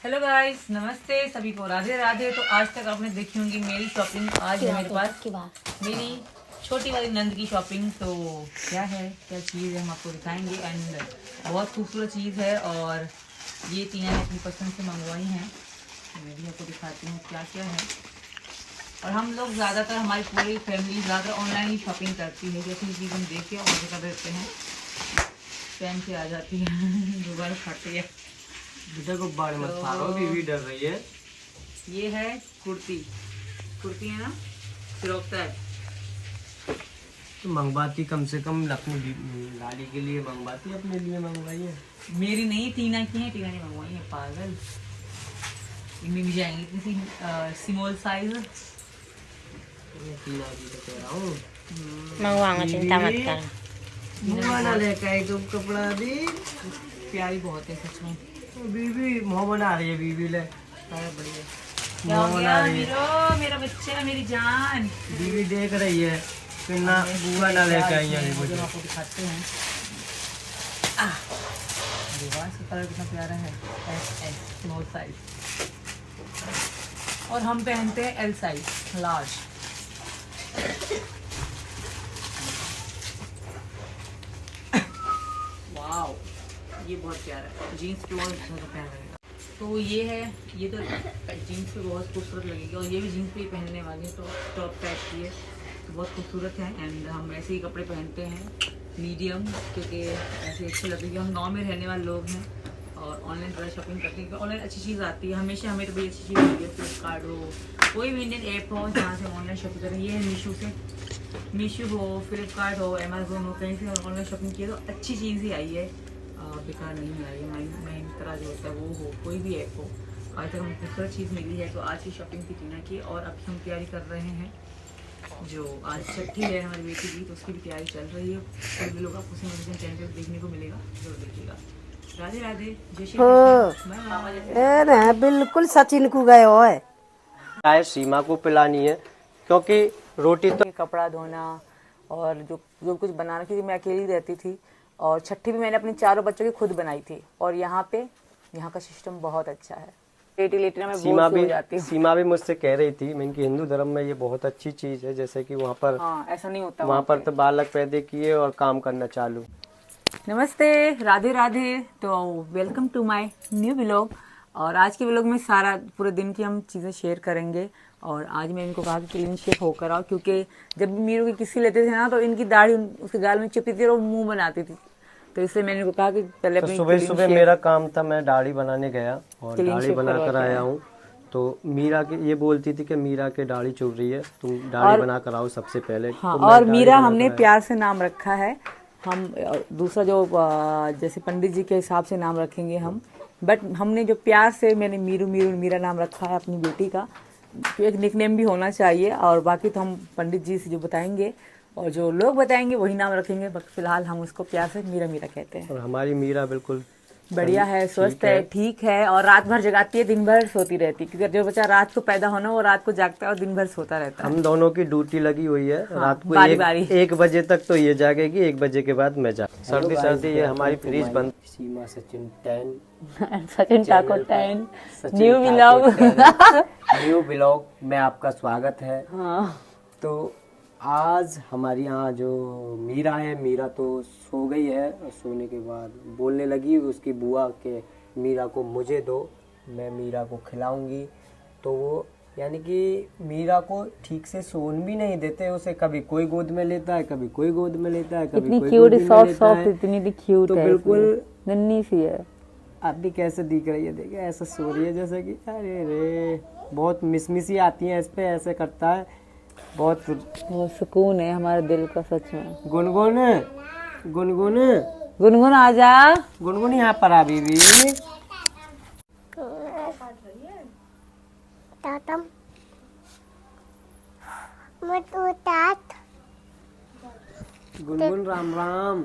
Hello guys, नमस्ते सभी को, राधे राधे। तो आज तक आपने देखी होंगी मेरी शॉपिंग। आज है मेरे पास मेरी छोटी वाली नंद की शॉपिंग। तो क्या है, क्या चीज़ है, हम आपको दिखाएंगे। एंड बहुत खूबसूरत चीज़ है और ये तीनों ने अपनी पसंद से मंगवाई हैं। मैं भी आपको दिखाती हूँ क्या क्या है। और हम लोग ज़्यादातर, हमारी पूरी फैमिली ज़्यादातर ऑनलाइन ही शॉपिंग करती है। जैसे चीज़ हम देख के ऑर्डर कर देते हैं, पहन के आ जाती है, दोबारा फटती है। गुब्बारे मत फाड़ो, बीवी डर रही है। ये है कुर्ती है ना, फ्रॉक टाइप। तो मंगवाती कम से कम अपनी लाली के लिए मंगवाती, अपने लिए मंगवाई है। मेरी नहीं, टीना की है, टीना ने मंगवाई है। पागल, इनमें भी जाएंगे किसी स्मॉल साइज। टीना की तो कह रहा हूँ मंगवाऊंगा, चिंता मत कर। मंगवाना लेकर तुम कपड़ा दी। प्यारी बहुत है सच में। बीवी मुँह बना रही है, बीवी ले बढ़िया। क्या हो गया मेरा बच्चा, मेरी जान। बीवी देख रही है फिर ना, बुआ ना लेकर आई है मुझे। आपको दिखाते हैं। कलर कितना प्यारा है। स्मॉल साइज, और हम पहनते हैं एल साइज, लार्ज। वाओ, ये बहुत प्यारा है। जीन्स पे बहुत अच्छा पहन लगेगा। तो ये है, ये तो जीन्स पे बहुत खूबसूरत लगेगी। और ये भी जीन्स पे ही पहनने वाली है, तो टॉप टाइप की है, तो बहुत खूबसूरत है। एंड हम ऐसे ही कपड़े पहनते हैं, मीडियम, क्योंकि ऐसे अच्छे लगते हैं। हम गाँव में रहने वाले लोग हैं और ऑनलाइन ज़्यादा शॉपिंग करते हैं, ऑनलाइन अच्छी चीज़ आती है हमेशा। हमें तो बड़ी अच्छी चीज़ मिलती है, फ्लिपकार्ट हो, कोई भी इंडियन ऐप हो जहाँ से ऑनलाइन शॉपिंग करें। ये है मीशो हो, फ्लिपकार्ट हो, अमेजोन हो, कहीं से ऑनलाइन शॉपिंग की है तो अच्छी चीज़ ही आई है, बेकार नहीं आई है। महिंद्रा जो होता है वो हो, कोई भी ऐप हो, आज तक हमें खूबसूरत चीज़ मिली है। तो आज की शॉपिंग थी टीना की, और अभी हम तैयारी कर रहे हैं। जो आज छठी है हमारी बेटी की, तो उसकी भी तैयारी चल रही है। कोई भी लोग आपको सिंह चैनल पर देखने को मिलेगा, जरूर देखिएगा। राधे राधे, जय श्री कृष्ण। बिल्कुल सचिन को गए हो है। चाय सीमा को पिलानी है, क्योंकि रोटी तो कपड़ा धोना और जो कुछ बनाना, क्योंकि मैं अकेली रहती थी। और छठी भी मैंने अपने चारों बच्चों की खुद बनाई थी। और यहाँ का सिस्टम बहुत अच्छा है। लेटी में सीमा बोर हो जाती हूँ। सीमा भी मुझसे कह रही थी, मैं कि हिंदू धर्म में ये बहुत अच्छी चीज है, जैसे कि वहाँ पर ऐसा नहीं होता। वहाँ पर तो बालक पैदा किए और काम करना चालू। नमस्ते, राधे राधे। तो welcome to my new vlog. और आज के व्लॉग में सारा पूरे दिन की हम चीज़ें शेयर करेंगे। और आज मैं इनको कहा कि क्लीन शेव होकर आओ, क्योंकि जब भी मीरू की किसी लेते थे ना, तो इनकी दाढ़ी उसके गाल में चिपती थी और मुंह बनाती थी। तो इसलिए मैंने इनको कहा कि पहले तो सुबह मेरा काम था, मैं दाढ़ी बनाने गया और दाढ़ी बना कर आया हूँ। तो मीरा के ये बोलती थी कि मीरा के दाढ़ी चुभ रही है, तुम दाढ़ी बना कर आओ सबसे पहले। हाँ, तो और मीरा हमने प्यार से नाम रखा है। हम दूसरा जो जैसे पंडित जी के हिसाब से नाम रखेंगे हम, बट हमने जो प्यार से, मैंने मीरा नाम रखा है अपनी बेटी का। तो एक निकनेम भी होना चाहिए। और बाकी तो हम पंडित जी से जो बताएंगे और जो लोग बताएंगे वही नाम रखेंगे। बट फिलहाल हम उसको प्यार से मीरा कहते हैं। और हमारी मीरा बिल्कुल बढ़िया है, स्वस्थ है, ठीक है। और रात भर जगाती है, दिन भर सोती रहती है, क्योंकि जो बच्चा रात को पैदा होना वो रात को जागता है और दिन भर सोता रहता है। हम दोनों की ड्यूटी लगी हुई है। रात को बारी 1 बजे तक तो ये जागेगी, 1 बजे के बाद मैं जाग। सर्दी ये हमारी फ्रिज बंद। सीमा सचिन 10 सचिन ठाकुर 10 न्यू व्लॉग में आपका स्वागत है। तो आज हमारी यहाँ जो मीरा है, मीरा तो सो गई है। सोने के बाद बोलने लगी उसकी बुआ के मीरा को मुझे दो, मैं मीरा को खिलाऊंगी। तो वो यानी कि मीरा को ठीक से सोन भी नहीं देते उसे, कभी कोई गोद में लेता है, कभी कोई गोद में लेता है, कभी कोई गोद में लेता है। इतनी क्यूट तो बिल्कुल नन्ही सी है। अब भी कैसे दिख रही है, देखे ऐसा सो रही है जैसे कि अरे रे, बहुत मिसमिसी आती है इस पे, ऐसे करता है। बहुत सुकून है हमारे दिल का, सच में। गुनगुन गुनगुन गुनगुन आजा, गुनगुन यहाँ पर आ बीबी। गुनगुन राम राम।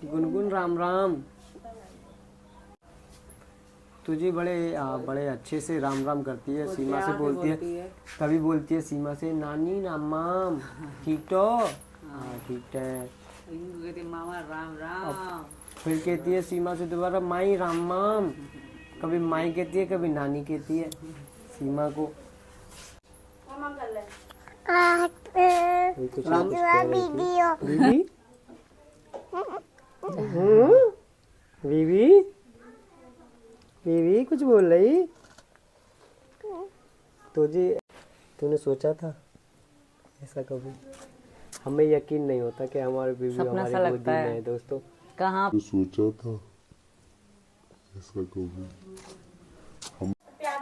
गुनगुन राम राम। तुझे बड़े अच्छे से राम राम करती है। सीमा से बोलती है, कभी बोलती है सीमा से नानी नामाम, ठीक तो? हाँ ठीक है। मामा राम राम। फिर कहती है सीमा से दोबारा माई राम माम। कभी माई कहती है, कभी नानी कहती है सीमा को। कुछ ना कुछ कह रही थी। बीबी बीबी बीबी कुछ बोल रही? तुझे तूने सोचा था ऐसा कभी? हमें यकीन नहीं होता कि हमारे बीबी हमारी गोदी में है दोस्तों। कहाँ सोचा था ऐसा कभी?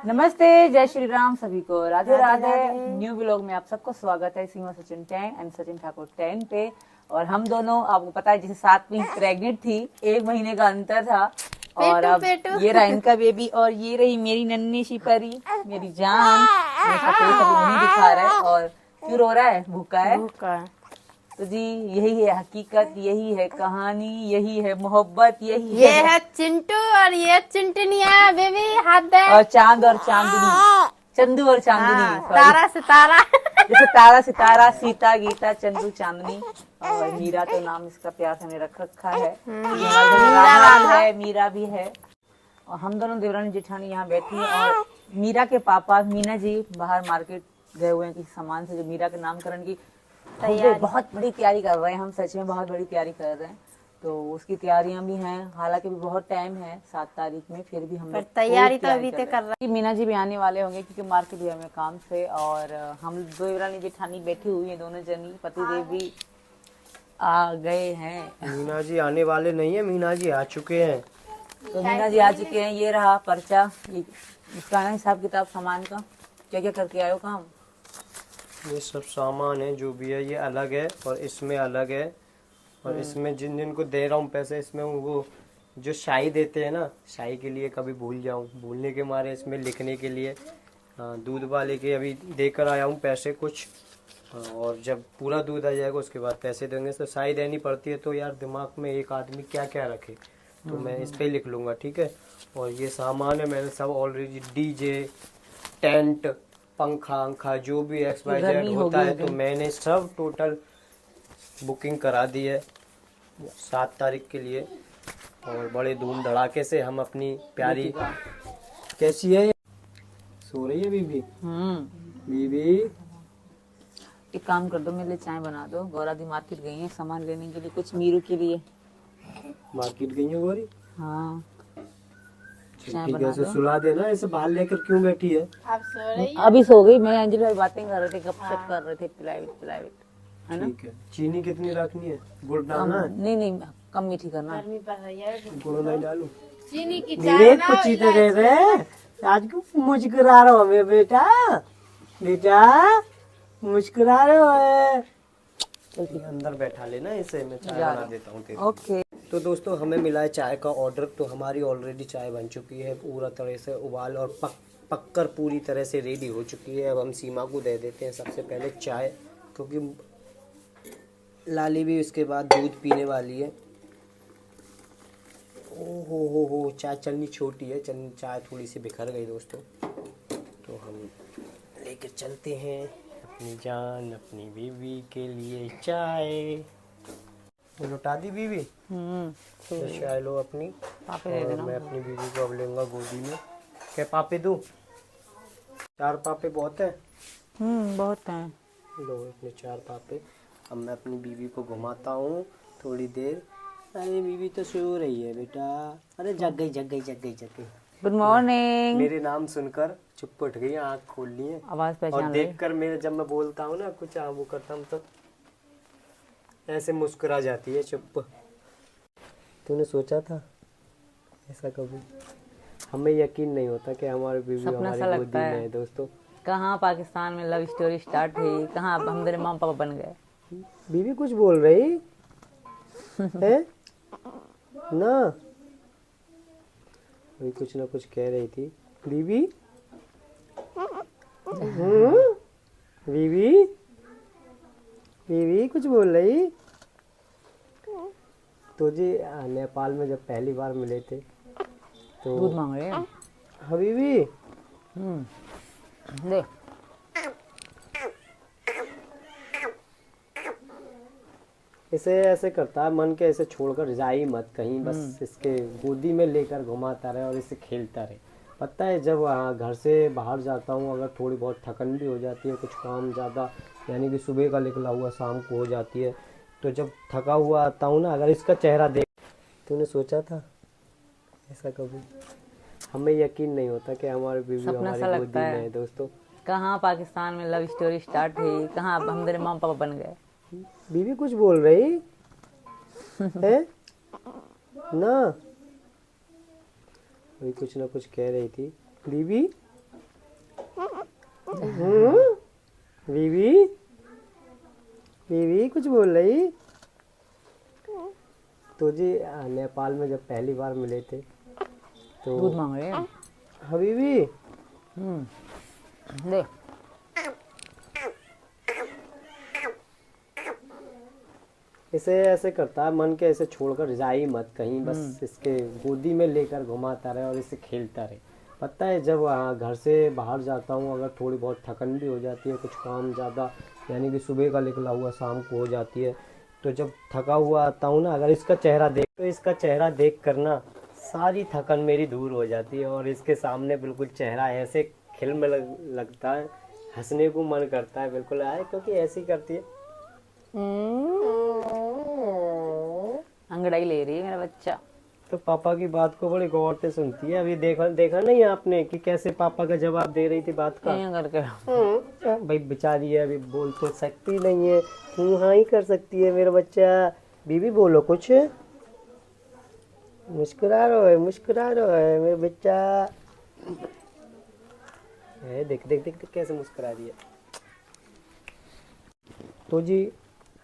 नमस्ते, जय श्री राम सभी को, राधे राधे। न्यू व्लॉग में आप सबको स्वागत है। सीमा सचिन 10 एंड सचिन ठाकुर 10 पे। और हम दोनों, आपको पता है, जैसे 7 वीक प्रेग्नेंट थी, 1 महीने का अंतर था। और अब ये रहा इनका बेबी, और ये रही मेरी नन्ही सी परी, मेरी जान। इसका फेस अभी नहीं दिखा रहा है। और क्यों रो रहा है? भूखा है। तो जी यही है हकीकत, यही है कहानी, यही है मोहब्बत, यही ये है चिंटू और ये चिंटनिया बेबी हाथ दे। और चांद और चांदनी, चंदू और चांदनी, तारा सितारा। जैसे तारा सितारा, सीता गीता, चंदू चांदनी। और मीरा तो नाम इसका प्यार से हमने रख रखा है। ये हमारे घर में राधा भी है, मीरा भी है। और हम दोनों देवरानी जेठानी यहाँ बैठी है। और मीरा के पापा मीना जी बाहर मार्केट गए हुए हैं किसी सामान से, जो मीरा के नामकरण की बहुत बड़ी तैयारी कर रहे हैं। हम सच में बहुत बड़ी तैयारी कर रहे हैं, तो उसकी तैयारियां भी हैं। हालांकि भी बहुत टाइम है 7 तारीख में, फिर भी हम लोग तैयारी तो अभी तक कर रहे हैं। मीना जी भी आने वाले होंगे क्योंकि मार्केट गए में काम से। और हम दो देवरानी जेठानी बैठी हुई है, दोनों जनी। पतिदेव भी आ गए हैं। मीना जी आने वाले नहीं है, मीना जी आ चुके हैं। तो मीना जी आ चुके हैं। ये रहा पर्चा, ये इसका है हिसाब किताब सामान का, क्या क्या करके आयो काम। ये सब सामान है जो भी है, ये अलग है और इसमें अलग है। और इसमें जिन जिन को दे रहा हूँ पैसे, इसमें वो जो शाही देते हैं ना, शाही के लिए कभी भूल जाऊँ, भूलने के मारे इसमें लिखने के लिए दूध वाले के अभी देकर आया हूँ पैसे कुछ। और जब पूरा दूध आ जाएगा उसके बाद पैसे देंगे। तो शाही देनी पड़ती है, तो यार दिमाग में एक आदमी क्या क्या रखे, तो मैं इस पे लिख लूँगा, ठीक है। और ये सामान है, मैंने सब ऑलरेडी डीजे, टेंट, पंखा अंखा जो भी XYZ होता है, तो मैंने सब टोटल बुकिंग करा दी है 7 तारीख के लिए। और बड़े धूम धड़ाके से हम अपनी प्यारी, कैसी है, सो रही है बीबी? बीबी एक काम कर दो, मेरे लिए चाय बना दो। गौरा दी मार्केट गई है सामान लेने के लिए, कुछ मीरू के लिए। मार्केट गई है गौरी? हाँ, ठीक है, ऐसे सुला देना। ऐसे बाहर लेकर क्यों बैठी है? अभी सो गई। मैं अंजलि भाई बातें कर रहे थे, गपशप कर रहे थे, पिलाविट है ना। ठीक है। चीनी कितनी रखनी है? गुड़ डालना है? नहीं कम मीठी करना। गुड़ नहीं डालू? चीनी की कुछ ही तो दे रहे। आज क्यों मुस्कुरा रहा हो मैं बेटा? बेटा मुस्कुरा रहे हो? अंदर बैठा लेना इसे, मैं चाय बना देता हूँ तेरे। ओके। तो दोस्तों हमें मिला है चाय का ऑर्डर। तो हमारी ऑलरेडी चाय बन चुकी है, पूरा तरह से उबाल और पककर पूरी तरह से रेडी हो चुकी है। अब हम सीमा को दे देते हैं सबसे पहले चाय, क्योंकि लाली भी इसके बाद दूध पीने वाली है। ओ हो चाय चलनी छोटी है, चाय थोड़ी सी बिखर गई दोस्तों। तो हम लेकर चलते हैं अपनी जान, अपनी बीवी के लिए चाय। लुटा दी बीवी? तो चाय लो अपनी। पापे दे देना। मैं अपनी बीवी को अब लूंगा गोदी में। क्या पापे दूं? 4 पापे बहुत है? बहुत है। लो अपने 4 पापे। अब मैं अपनी बीवी को घुमाता हूँ थोड़ी देर। अरे बीवी तो सो रही है बेटा। अरे जग गई। Good morning. मेरे नाम सुनकर चुप उठ गई, आँख खोल ली है। आवाज और पहचान देखकर मेरे, जब मैं बोलता हूँ ना कुछ वो करता हूँ, तो ऐसे मुस्कुरा जाती है चुप। तूने सोचा था ऐसा कभी? हमें यकीन नहीं होता कि हमारे बीवी हमारी गोदी में है दोस्तों। कहाँ पाकिस्तान में लव स्टोरी स्टार्ट हुई, कहाँ हम मेरे माँ पापा बन गए। बीवी कुछ बोल रही है ना? अभी कुछ ना कुछ कह रही थी बीवी। बीवी कुछ बोल रही? तो जी नेपाल में जब पहली बार मिले थे तो दूध मांग रहे हैं। हाँ बीवी। ले। इसे ऐसे करता है, मन के ऐसे छोड़कर जा ही मत कहीं, बस इसके गोदी में लेकर घुमाता रहे और इसे खेलता रहे। पता है जब घर से बाहर जाता हूँ, अगर थोड़ी बहुत थकन भी हो जाती है, कुछ काम ज़्यादा यानी कि सुबह का निकला हुआ शाम को हो जाती है, तो जब थका हुआ आता हूँ ना, अगर इसका चेहरा देख, तूने सोचा था ऐसा कभी? हमें यकीन नहीं होता कि हमारे बीवी सपना सा हमारी लगता गोदी में है। है दोस्तों। कहाँ पाकिस्तान में लव स्टोरी स्टार्ट हुई, कहाँ अब हम तेरे माँ पापा बन गए। बीवी कुछ बोल रही है ना? अभी कुछ ना कुछ कह रही थी बीवी। बीवी बीवी कुछ बोल रही। तो जी नेपाल में जब पहली बार मिले थे तो दूध मांग रहे हैं। हबीबी ले इसे ऐसे करता है, मन के ऐसे छोड़कर जा ही मत कहीं, बस इसके गोदी में लेकर घुमाता रहे और इसे खेलता रहे। पता है जब घर से बाहर जाता हूँ, अगर थोड़ी बहुत थकन भी हो जाती है, कुछ काम ज़्यादा यानी कि सुबह का निकला हुआ शाम को हो जाती है, तो जब थका हुआ आता हूँ ना, अगर इसका चेहरा देख, तो इसका चेहरा देख कर ना सारी थकन मेरी दूर हो जाती है और इसके सामने बिल्कुल चेहरा ऐसे खिलने लगता है, हंसने को मन करता है बिल्कुल आए, क्योंकि ऐसी करती है। अंगड़ाई ले रही है मेरा बच्चा। तो पापा की बात को बड़ी गौर से सुनती है। अभी देखा नहीं आपने कि कैसे पापा का जवाब दे रही थी बात का? यूं करके भाई बेचारी है, अभी बोल तो सकती नहीं है, हाँ ही कर सकती है मेरा बच्चा। बीबी बोलो कुछ, मुस्कुरा रहा है मेरा बच्चा। देख देख देख देख कैसे मुस्कुरा रही है। तो जी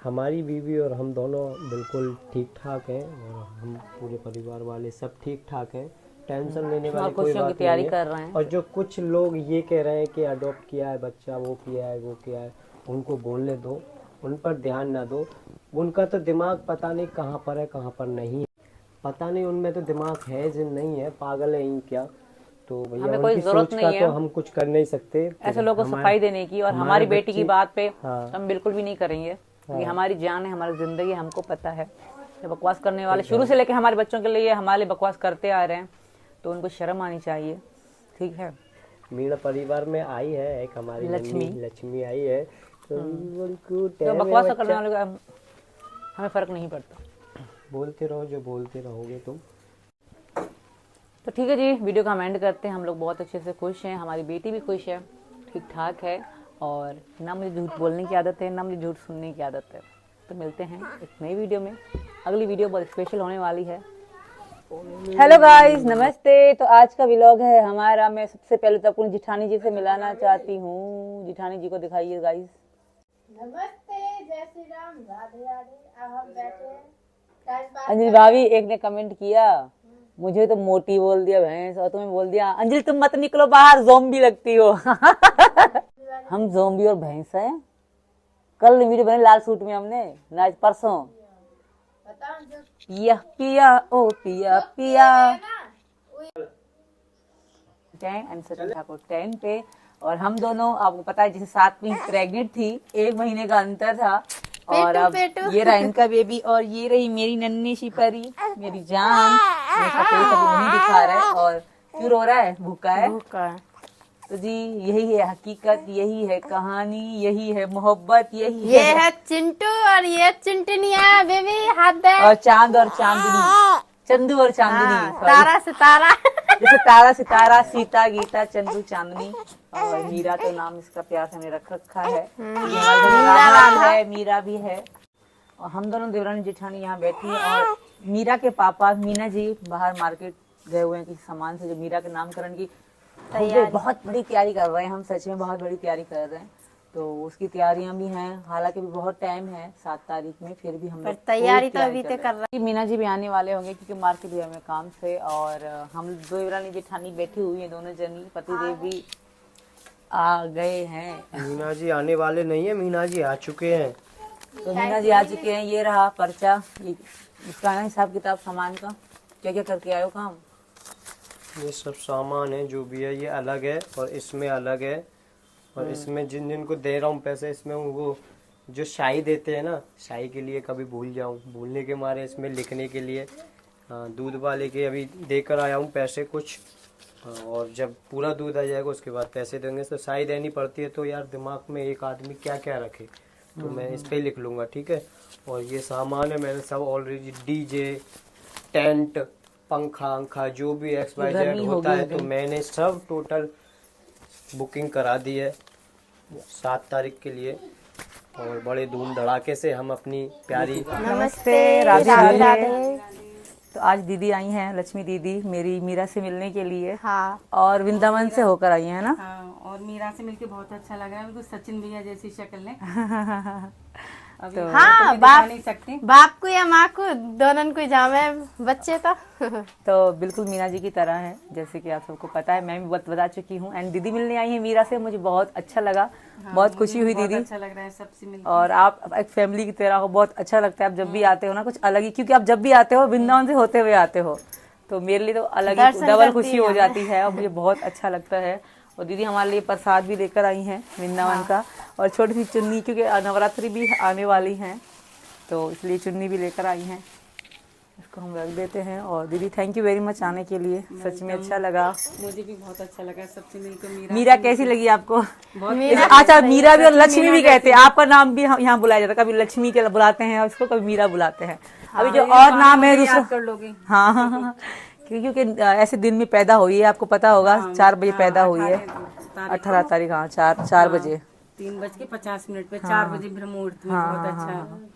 हमारी बीवी और हम दोनों बिल्कुल ठीक ठाक हैं और हम पूरे परिवार वाले सब ठीक ठाक हैं, टेंशन लेने वाली कोई खुशियों की बात तैयारी नहीं कर है। रहे हैं। और जो कुछ लोग ये कह रहे हैं कि अडॉप्ट किया है बच्चा, वो किया है, उनको बोलने दो, उन पर ध्यान ना दो। उनका तो दिमाग पता नहीं कहाँ पर है कहाँ पर नहीं है, पता नहीं उनमें तो दिमाग है जिन नहीं है, पागल है ही क्या। तो भैया हमें कोई उनकी जरूरत सोच नहीं का है तो हम कुछ कर नहीं सकते। ऐसे लोगों को सफाई देने की, और हमारी बेटी की बात पे हम बिल्कुल भी नहीं करेंगे। ये हमारी जान है, हमारी जिंदगी, हमको पता है। ये बकवास करने वाले शुरू से लेके हमारे बच्चों के लिए हमारे बकवास करते आ रहे हैं, तो उनको शर्म आनी चाहिए, ठीक है। मीणा परिवार में आई है एक हमारी लक्ष्मी आई है, तो बकवास करने वाले का हमें फर्क नहीं पड़ता। बोलते रहो जो बोलते रहोगे तुम। तो ठीक है जी, वीडियो का एंड करते हैं। हम लोग बहुत अच्छे से खुश हैं, हमारी बेटी भी खुश है, ठीक ठाक है, और ना मुझे झूठ बोलने की आदत है, ना मुझे झूठ सुनने की आदत है। तो मिलते हैं एक नई वीडियो में। अगली वीडियो बहुत स्पेशल होने वाली है। हेलो गाइस, नमस्ते। तो आज का व्लॉग है हमारा। मैं सबसे पहले तो अपनी जिठानी जी से मिलाना चाहती हूँ। जिठानी जी को दिखाइए गाइस। नमस्ते, जय श्री राम, राधे राधे। अब हम बैठे हैं। अंजलि भाभी, एक ने कमेंट किया, मुझे तो मोटी बोल दिया भैंस, और तुम्हें बोल दिया अंजलि तुम मत निकलो बाहर, ज़ॉम्बी लगती हो। हम ज़ॉम्बी और भैंस हैं। कल वीडियो बने लाल सूट में हमने, आज परसों पिया पिया ओ पिया पिया 10 सचिन ठाकुर 10 पे। और हम दोनों, आपको पता है, जैसे साथ में प्रेग्नेंट थी, 1 महीने का अंतर था। और अब ये रहा इनका बेबी, और ये रही मेरी नन्ही सी परी, मेरी जान। इसका फेस अभी नहीं दिखा रहा है, और क्यों रो रहा है? भूखा है। तो जी यही है हकीकत, यही है कहानी, यही है मोहब्बत, यही ये है चिंटू और ये चिंटनिया बेबी, हाथ दे। और चांद और चांदनी, चंदू और चांदनी, तारा सितारा। जैसे तारा सितारा, सीता गीता, चंदू चांदनी, और मीरा तो नाम इसका प्यार से हमने रख रखा है। मीरा भी है। और हम दोनों देवरानी जेठानी यहाँ बैठी हैं, और मीरा के पापा मीना जी बाहर मार्केट गए हुए हैं किसी सामान से, जो मीरा के नामकरण की बहुत बड़ी तैयारी कर रहे हैं। हम सच में बहुत बड़ी तैयारी कर रहे हैं, तो उसकी तैयारियां भी हैं। हालांकि भी बहुत टाइम है 7 तारीख में, फिर भी हम लोग तैयारी तो अभी तक कर रहे हैं। मीना जी भी आने वाले होंगे क्योंकि मार्केट गए हुए काम से, और हम देवरानी जेठानी बैठी हुई है, दोनों जनी। पतिदेव भी आ गए हैं। मीना जी आने वाले नहीं है, मीना जी आ चुके हैं। तो मीना जी आ चुके हैं। ये रहा पर्चा, इसका है हिसाब किताब सामान का, क्या क्या करके आयो काम। ये सब सामान है जो भी है, ये अलग है और इसमें अलग है। और इसमें जिन जिन को दे रहा हूँ पैसे, इसमें वो जो शाही देते हैं ना, शाही के लिए कभी भूल जाऊँ, भूलने के मारे इसमें लिखने के लिए दूध वाले के अभी देकर आया हूँ पैसे कुछ। और जब पूरा दूध आ जाएगा उसके बाद पैसे देंगे। तो साई देनी पड़ती है, तो यार दिमाग में एक आदमी क्या क्या रखे, तो मैं इस पे लिख लूँगा, ठीक है। और ये सामान है मैंने सब ऑलरेडी, डीजे, टेंट, पंखा अंखा जो भी XYZ होता है, तो मैंने सब टोटल बुकिंग करा दी है 7 तारीख के लिए। और बड़े धूम धड़ाके से हम अपनी प्यारी नमस्ते, राधे राधे। तो आज दीदी आई हैं, लक्ष्मी दीदी मेरी मीरा से मिलने के लिए। हाँ। और वृंदावन से होकर आई है ना। हाँ, और मीरा से मिलके बहुत अच्छा लग रहा है। बिल्कुल सचिन भैया जैसी शक्ल है। अभी हाँ, तो बाप नहीं सकते। बाप को या माँ को दोनों को जामे बच्चे तो। तो बिल्कुल मीना जी की तरह है, जैसे कि आप सबको पता है, मैं भी बता चुकी हूँ। एंड दीदी मिलने आई है मीरा से, मुझे बहुत अच्छा लगा। हाँ, बहुत खुशी हुई दीदी। अच्छा लग रहा है सबसे मिलकर। और आप एक फैमिली की तरह हो, बहुत अच्छा लगता है आप जब भी आते हो ना, कुछ अलग ही, क्योंकि आप जब भी आते हो वृंदावन से होते हुए आते हो, तो मेरे लिए तो अलग ही डबल खुशी हो जाती है और मुझे बहुत अच्छा लगता है। और दीदी हमारे लिए प्रसाद भी लेकर आई हैं वृंदावन का, और छोटी सी चुन्नी, क्योंकि नवरात्रि भी आने वाली हैं, तो इसलिए चुन्नी भी लेकर आई हैं। इसको हम रख देते हैं। और दीदी थैंक यू वेरी मच आने के लिए, सच में अच्छा लगा। मुझे भी बहुत अच्छा लगा सबसे मिलकर। मीरा कैसी लगी आपको? अच्छा, मीरा भी और लक्ष्मी भी कहते हैं, आपका नाम भी यहाँ बुलाया जाता है, कभी लक्ष्मी के बुलाते हैं और इसको कभी मीरा बुलाते हैं। अभी जो और नाम है दूसरा कर लोगे। हाँ, क्योंकि ऐसे दिन में पैदा हुई है, आपको पता होगा। 4 बजे पैदा हुई है, 18 तारीख। हाँ, 4 बजे 3:50 पे 4 बजे ब्रह्म मुहूर्त में। बहुत अच्छा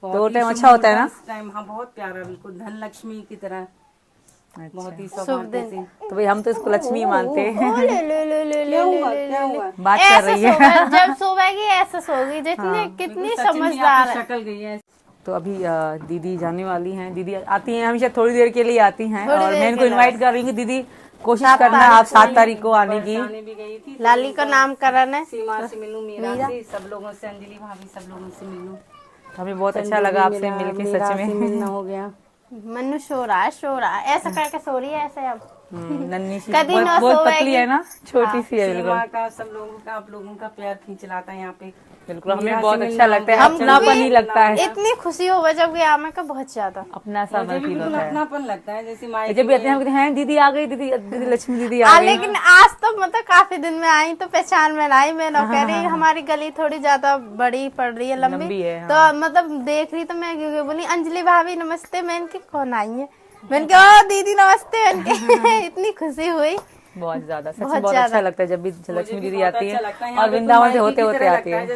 तो टाइम अच्छा होता है ना टाइम। हाँ, बहुत प्यारा, बिल्कुल धन लक्ष्मी की तरह। अच्छा। बहुत ही सौभाग्य से। तो भाई हम तो इसको लक्ष्मी मानते हैं। क्या हुआ? बात कर रही है। जब सोएगी ऐसे सोगी, जितनी कितनी समझदार है। शक्ल गई है। तो अभी दीदी जाने वाली हैं। दीदी आती हैं हमेशा थोड़ी देर के लिए आती हैं, और मैं इनको इनवाइट कर रही हूँ कि दीदी कोशिश करना आप 7 तारीख को आने की। भी गई थी। लाली का नामकरण है। सीमा से मिलूं, मीरा से, सब लोगों से, अंजलि भाभी, सब लोगों से मिलूं। हमें बहुत अच्छा लगा आपसे मिलके, सच में मिलना हो गया। मनु सो रहा है ऐसा करके सो रही है ऐसे। अब नन्ही सी, कभी ना बहुत सोएगी। पतली है ना, छोटी सी है बिल्कुल। सीमा का, सब लोगों का, आप लोगों का प्यार खींच लाता है यहाँ पे। बिल्कुल हमें बहुत अच्छा लगता है, अपनापन ही लगता है। इतनी खुशी हो जब गया मैं का बहुत ज्यादा अपना सा मुझे भी फील बिल्कुल होता है। अपनापन लगता है, जैसे माई जब भी आते हैं हम कहते हैं दीदी आ गई, दीदी दीदी लक्ष्मी दीदी आ गई। लेकिन आज तो मतलब काफी दिन में आई तो पहचान में आई। मैं ना कह रही हमारी गली थोड़ी ज्यादा बड़ी पड़ रही है, लंबी है। तो मतलब देख रही तो मैं क्योंकि बोली अंजलि भाभी नमस्ते। मैं इनकी कौन आई है, मैंने कहा दीदी नमस्ते। इतनी खुशी हुई बहुत ज्यादा, सच में बहुत अच्छा लगता है जब भी लक्ष्मी दीदी आती है और वृंदावन से होते होते आती है।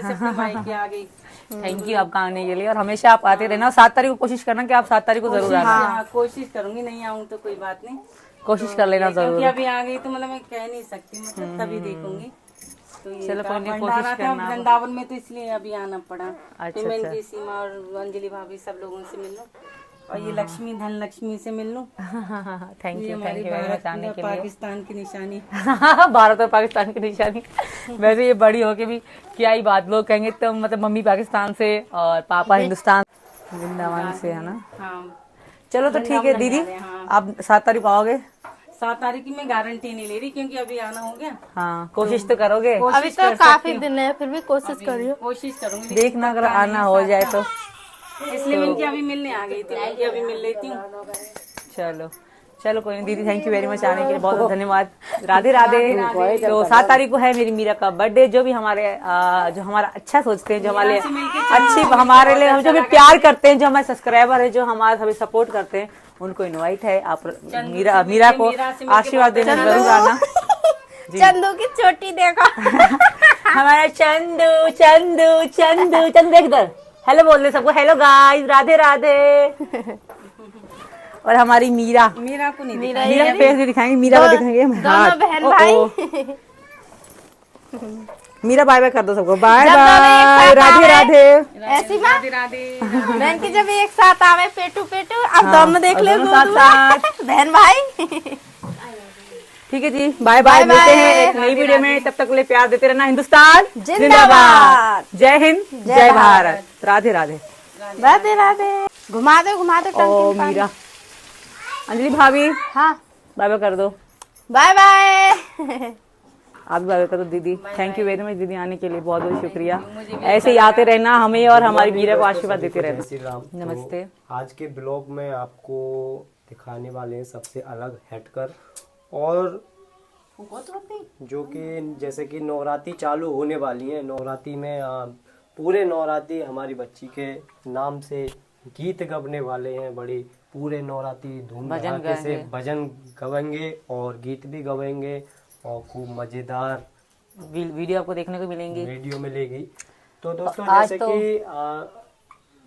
थैंक यू आपका आने के लिए, और हमेशा आप आते रहना। 7 तारीख को कोशिश करना कि आप 7 तारीख को जरूर आना। कोशिश करूंगी, नहीं आऊँ तो कोई बात नहीं, कोशिश कर लेना जरूर। अभी आ गई तो मतलब मैं कह नहीं सकती, मतलब तभी देखूंगी। तो ये चलो कोई नहीं, भंडारा कोशिश था करना। वृंदावन में, तो इसलिए अभी आना पड़ा। अच्छा, मैं अच्छा। इनकी सीमा और अंजलि भाभी सब लोगों से मिल लूं, और ये लक्ष्मी धन लक्ष्मी से मिल लूं। थैंक ये यू हमारी वेरी मच आने भारत के लिए। पाकिस्तान की निशानी। भारत और पाकिस्तान की निशानी। वैसे ये बड़ी होके भी क्या ही बात, लोग कहेंगे तो मतलब मम्मी पाकिस्तान से और पापा हिंदुस्तान वृंदावन से, है ना। हाँ, चलो तो ठीक है दीदी, आप 7 तारीख को आओगे। 7 तारीख की मैं गारंटी नहीं ले रही, क्योंकि अभी आना हो गया। हाँ, कोशिश तो करोगे। अभी तो काफी दिन है, फिर भी कोशिश करियो। कोशिश करूंगी, देखना अगर आना हो जाए तो। इसलिए मैं इनकी अभी मिलने आ गई थी, इनकी अभी मिल लेती हूँ। चलो चलो कोई नहीं दीदी, थैंक यू वेरी मच आने के लिए, बहुत बहुत धन्यवाद। राधे राधे। तो 7 तारीख को है मेरी मीरा का बर्थडे। जो भी हमारे जो हमारा अच्छा सोचते हैं, जो हमारे अच्छी, हमारे लिए जो भी प्यार करते हैं, जो हमारे सब्सक्राइबर है, जो हमारा सभी सपोर्ट करते हैं, उनको इनवाइट है। आप मीरा को आशीर्वाद देना जरूर आना। चंदू की चोटी देखो। हमारा चंदू चंदू चंदू चंदू इधर हेलो बोल रहे सबको, हेलो गाइस, राधे राधे। और हमारी मीरा को नहीं मीरा फेस भी दिखाएंगे, मीरा को दिखाएंगे। दोनों बहन भाई। मीरा बाय बाय कर दो सबको, बाय बाय, राधे राधे। ऐसी बात राधे। बहन की जब एक साथ आवे पेटू पेटू, अब दोनों देख ले साथ साथ। बहन भाई। ठीक है जी, बाय बाय, मिलते हैं एक नई वीडियो में। तब तक के लिए प्यार देते रहना। हिंदुस्तान जिंदाबाद, जय हिंद, जय भारत, राधे राधे, राधे राधे। घुमा दो ओ टंकी मीरा। अंजलि भाभी हाँ बाय बाय कर दो। Bye bye. आप भी बाय बाय कर दो दीदी। थैंक यू वेरी मच दीदी आने के लिए, बहुत बहुत शुक्रिया। ऐसे ही आते रहना, हमें और हमारी मीरा को आशीर्वाद देते रहना। जय श्री राम। नमस्ते। तो आज के ब्लॉग में आपको दिखाने वाले हैं सबसे अलग हटकर और जो कि जैसे कि नवरात्रि चालू होने वाली है। नवरात्रि में पूरे नवरात्रि हमारी बच्ची के नाम से गीत गवने वाले हैं। बड़ी पूरे नवरात्रि धूम धड़ाके से भजन गवेंगे और गीत भी गवेंगे और खूब मजेदार वीडियो आपको देखने को मिलेंगी, वीडियो मिलेगी। तो दोस्तों जैसे कि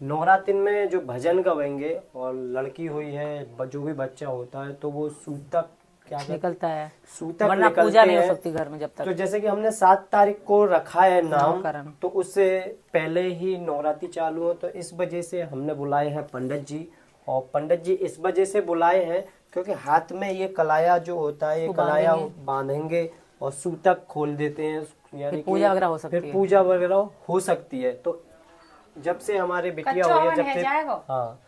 नवरात्रि में जो भजन गवेंगे और लड़की हुई है, जो भी बच्चा होता है तो वो सूतक क्या निकलता है, सूतक वरना निकलते पूजा नहीं हो हैं। सकती घर में जब तक। तो जैसे कि हमने 7 तारीख को रखा है नाम, नामकरण। तो उससे पहले ही नवरात्रि चालू हो, तो इस वजह से हमने बुलाए हैं पंडित जी। और पंडित जी इस वजह से बुलाए हैं क्योंकि हाथ में ये कलाया जो होता है, ये कलाया बांधेंगे और सूतक खोल देते हैं, यानी पूजा वगैरह हो सकती है। फिर पूजा वगैरह हो सकती है। तो जब से हमारे बिटिया हुई है, जब से हाँ,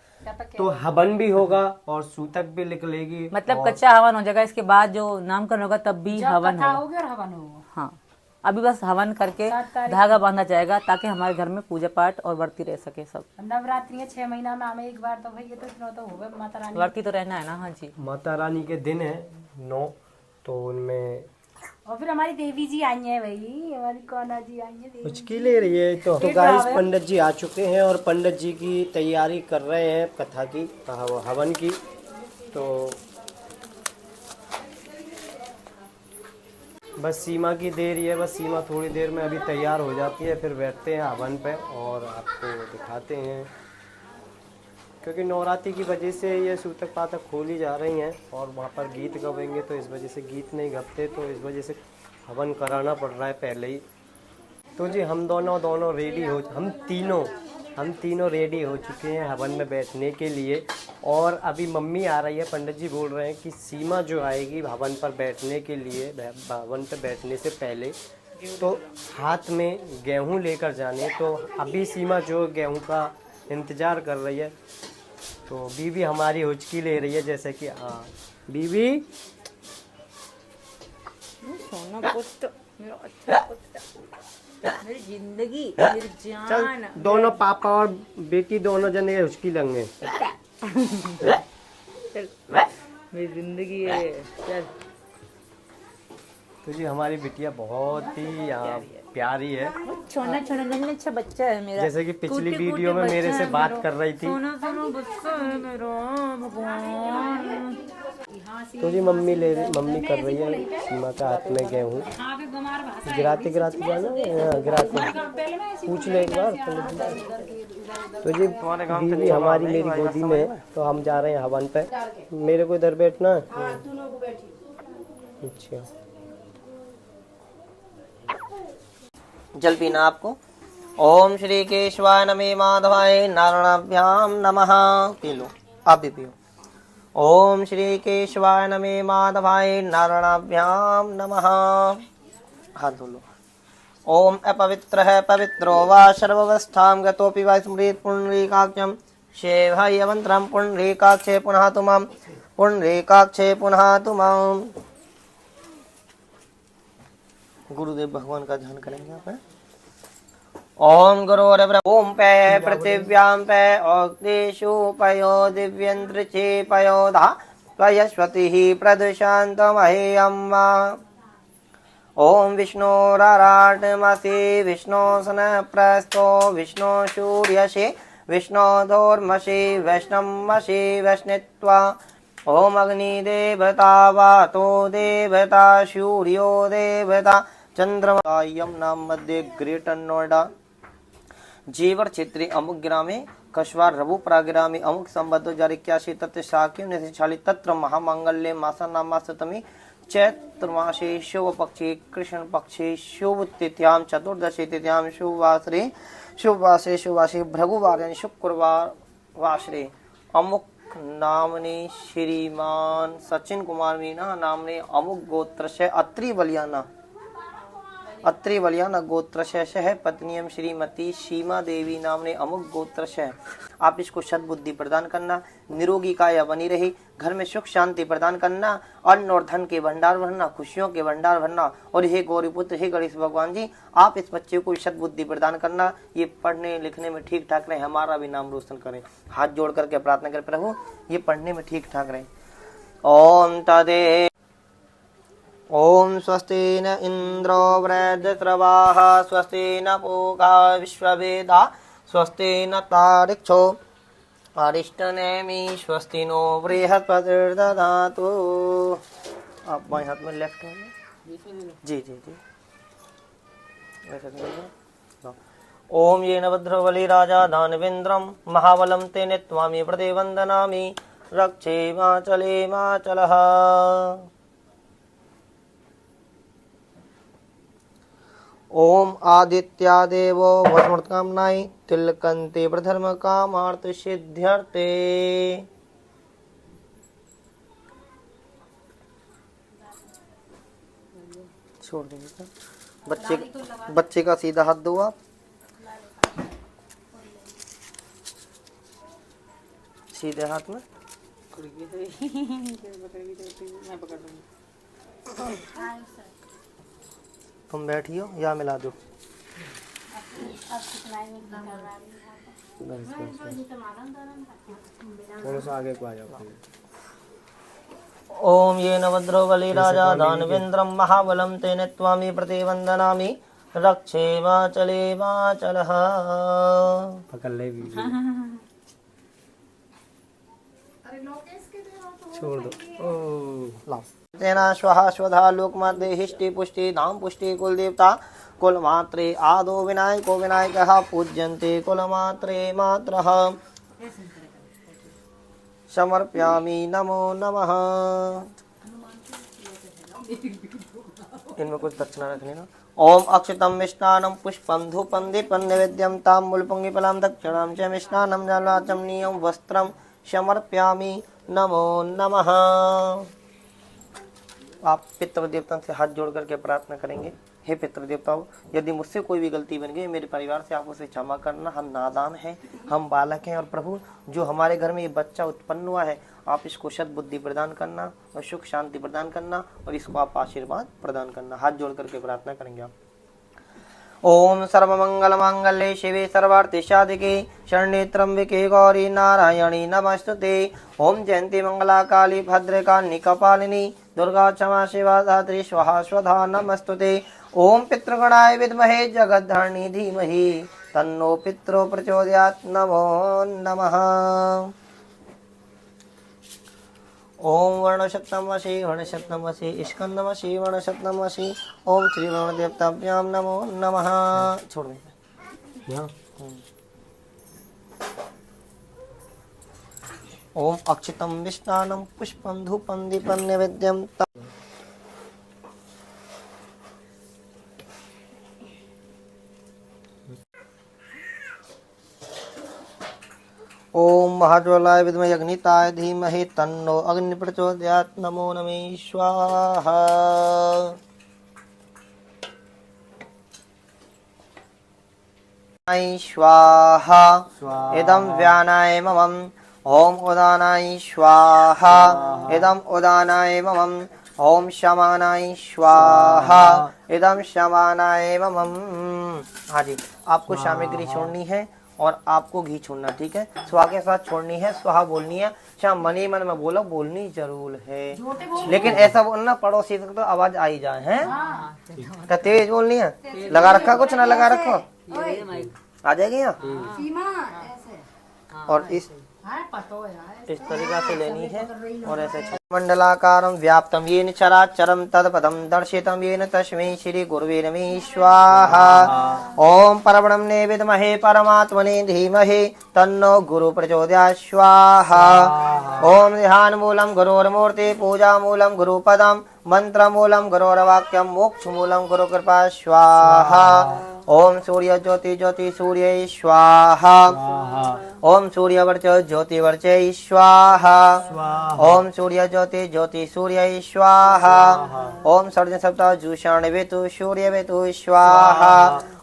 तो हवन भी होगा और सूतक भी निकलेगी। मतलब कच्चा हवन हो जाएगा, इसके बाद जो नामकरण होगा तब भी हवन होगा। हाँ, अभी बस हवन करके धागा बांधा जाएगा ताकि हमारे घर में पूजा पाठ और व्रती रह सके सब। नवरात्रि 6 महीना में हमें एक बार तो भाई ये तो इतना तो होगा, माता रानी व्रती तो रहना है ना। हाँ जी, माता रानी के दिन है 9, तो उनमें और फिर हमारी देवी जी आई है भाई, हमारी कौना जी आई है देवी। उचकी ले रही है। तो गाइस पंडित जी आ चुके हैं और पंडित जी की तैयारी कर रहे हैं कथा की, हवन की। तो बस सीमा की देर ही है, बस सीमा थोड़ी देर में अभी तैयार हो जाती है, फिर बैठते हैं हवन पे और आपको दिखाते हैं। क्योंकि नवरात्रि की वजह से ये सूतक पातक खोली जा रही हैं और वहाँ पर गीत गवेंगे, तो इस वजह से गीत नहीं गवते, तो इस वजह से हवन कराना पड़ रहा है पहले ही। तो जी हम दोनों रेडी हो, हम तीनों रेडी हो चुके हैं हवन में बैठने के लिए। और अभी मम्मी आ रही है, पंडित जी बोल रहे हैं कि सीमा जो आएगी हवन पर बैठने के लिए, हवन पर बैठने से पहले तो हाथ में गेहूं लेकर जाने। तो अभी सीमा जो गेहूं का इंतज़ार कर रही है, तो बीवी हमारी हुचकी ले रही है, जैसे कि हाँ बीवी सोना पुत्र मेरा अच्छा पुत्र, मेरी जिंदगी, मेरी जान। चल दोनों पापा और बेटी दोनों जने हुचकी लेंगे। मेरी जिंदगी है, चल। तो जी हमारी बिटिया बहुत ही प्यारी है। छोना गंज अच्छा बच्चा है मेरा, जैसे कि पिछली वीडियो में मेरे से बात कर रही थी। सोना बच्चा है मेरा भगवान। तो जी मम्मी कर रही है सीमा का हाथ में गेहूँ, गिराते जाना, पूछ ले एक बार। तो जी बीवी हमारी मेरी गोदी में है, तो हम जा रहे हैं हवन पे। मेरे को इधर बैठना है। अच्छा, जल पीना आपको। ओम श्री केशवाय नमे माधवाय नारायणाभ्याम नमः। पी लो, आप भी पियो। ओम श्री केशवाय नमे माधवाय नारायणाभ्याम नमः। हाथ धो लो। ओम अपवित्र है पवित्रो वा सर्वावस्थां गतोऽपि वा स्मृत पुंडरीकाक्षं सेवयवन्त्रं पुंडरीकाक्षे पुनः तुमां, पुंडरीकाक्षे पुनः तुमां। गुरुदेव भगवान का ध्यान करेंगे आप। ओम गुरुर्ब्रह्मा ओम पे पृथिव्यां पे अग्निषु पयो दिव्यंत्रिचे पयोधा पयस्वतिः प्रदुषान्तमहेयं वा। ओम विष्णोराराटमसि विष्णोसन प्रस्थो विष्णु सूर्यसे विष्णोधोर्मसि वैष्णवमसि वैष्णित्वा। ओम अग्निदेवता वातो देवता सूर्यो देवता चंद्रमा। नाम मध्य ग्रेटर नोएडा जीवर क्षेत्रीय अमुक ग्रामे कस्बा रघुपुरा ग्रामे अमुक संबद्ध 2081 तत्र शाक्य 1940 तत्र महामांगल्य मासा नामास्तमी चैत्र मासे शुभ पक्षे कृष्ण पक्षे शुभ तिथ्यां चतुर्दशी तिथ्यां शुभवासे भृगुवार शुक्रवार वासरे अमुक नामने श्रीमान सचिन कुमार मीना नामने अमुक गोत्र से अत्रि बलियाना गोत्र से है पत्नियम श्रीमती सीमा देवी नामने अमुक गोत्र से। आप इसको सद्बुद्धि प्रदान करना, निरोगी काया बनी रहे, घर में सुख शांति प्रदान करना, अन्न और धन के भंडार भरना, खुशियों के भंडार भरना। और हे गौरी पुत्र, हे गणेश भगवान जी, आप इस बच्चे को सद्बुद्धि प्रदान करना, ये पढ़ने लिखने में ठीक ठाक रहे, हमारा भी नाम रोशन करें। हाथ जोड़ करके प्रार्थना करें, प्रभु ये पढ़ने में ठीक ठाक रहे। ओम तदे ओम स्वस्ति न इंद्रो वृद्धस्रवाः स्वस्ति न पूषा विश्ववेदाः स्वस्ति न तारिक्षो अरिष्टनेमि स्वस्ति नो बृहस्पतिर्दधातु। आप बाएं हाथ में लेफ्ट में जी जी जी ऐसा करेंगे। ओम येन भद्रबली राजा दानवेन्द्रम महाबलम तेने त्वामी प्रतिवंदनामि रक्षे माचले माचलः। ओम आदित्यादेवो वसमर्थकामनाय तिलकन्ते प्रधर्म कामार्थ सिद्ध्यर्थे। छोड़ दीजिए बच्चे का सीधा हाथ दो आप। सीधे हाथ में तुम बैठियो या मिला दो। थोड़ा सा आगे को आ जाओ। ओम ये नवद्रो बलि राजा दानवेन्द्रम महाबलम तेने त्वामी प्रतिवंदनामि रक्षे माचले माचलः। पकड़ ले भी छोड़ दो। लाओ तेना स्वहा स्वधा लोकमाते हिष्टि पुष्टि धाम पुष्टि कुल देवता कुल मात्रे आदो विनायको विनायकः पूज्यन्ते कुल मात्रे मात्रः। समर्पयामि नमो नमः। इनमें कुछ दक्षिणा रख लेना। ओम अक्षतम मिष्टान्नम पुष्पम धूपम दीपम नैवेद्यम ताम्बूल पुंगिफलम दक्षिणां च मिष्टान्नम जलाचमनीयं वस्त्रम समर्पयामि नमो नमः। आप पितृ देवता से हाथ जोड़ करके प्रार्थना करेंगे। हे पितृ देवताओं, यदि मुझसे कोई भी गलती बन गई मेरे परिवार से आप उसे क्षमा करना। हम नादान हैं, हम बालक हैं और प्रभु जो हमारे घर में ये बच्चा उत्पन्न हुआ है आप इसको सद्बुद्धि प्रदान करना और सुख शांति प्रदान करना और इसको आप आशीर्वाद प्रदान करना। हाथ जोड़ करके प्रार्थना करेंगे आप। ओम सर्वमंगल मांगल्ये शिवे सर्वार्थ साधिके शरण्ये त्र्यंबके गौरी नारायणी नमस्तुते। ओम जयंती मंगला काली भद्रकाली कपालिनी दुर्गा क्षमा शिवा धात्री स्वाहा स्वधा नमस्तुते। ओम पितृगणाय विद्महे जगद्धरणी धीमहि तन्नो पितरो प्रचोदयात् नमो नमः। ओम वर्णशतमसि वर्णशतमसि स्कंदमसि वर्णशतमसि ओम श्री वर्ण देवताभ्यां नमो नमः। छोड़ दे। ओम अक्षितम मिष्टान्नम पुष्पम धूपम दीपम नैवेद्यम। ओम महाज्वलाय विद्महे अग्निताय धीमहि तन्नो अग्नि प्रचोदयात् नमो नमः स्वाहा। स्वाहा इदं व्यानाय मम। ओम उदानाय स्वाहा इदं उदानाय मम। ओम शमानाय स्वाहा इदं शमानाय मम। हाँ जी, आपको सामग्री छोड़नी है और आपको घी छोड़ना, ठीक है। स्वाहा के साथ छोड़नी है, स्वाहा बोलनी है। शाम मनी मन में बोलो, बोलनी जरूर है, लेकिन ऐसा बोलना पड़ोसी तक तो आवाज आई जाए हैं। तो तेज बोलनी है। लगा रखा कुछ ना लगा रखो, आ जाएगी यहाँ। और इस तरीका से लेनी है और ऐसे मंडलाकारं व्याप्तं येन चराचरं तत्पदं दर्शितं येन तस्मै श्री गुरुवे नमः स्वाहा। ओम परब्रह्मणे विद्महे परमात्मने धीमहि तन्नो गुरु प्रचोदयात् स्वाहा। ओम ध्यानमूलं गुरोर्मूर्ति पूजामूलं गुरुपदं मंत्रमूलं गुरोर्वाक्यं मोक्षमूलं गुरुकृपा स्वाहा। ओम सूर्य ज्योति ज्योति सूर्य स्वाहा। ओम सूर्य वर्च ज्योति वर्चे स्वाहा। ओम सूर्य ज्योति ज्योति सूर्य स्वाहा। ओम सर्ज सप्ताह जुषाण वेतु सूर्य वेतु स्वाहा।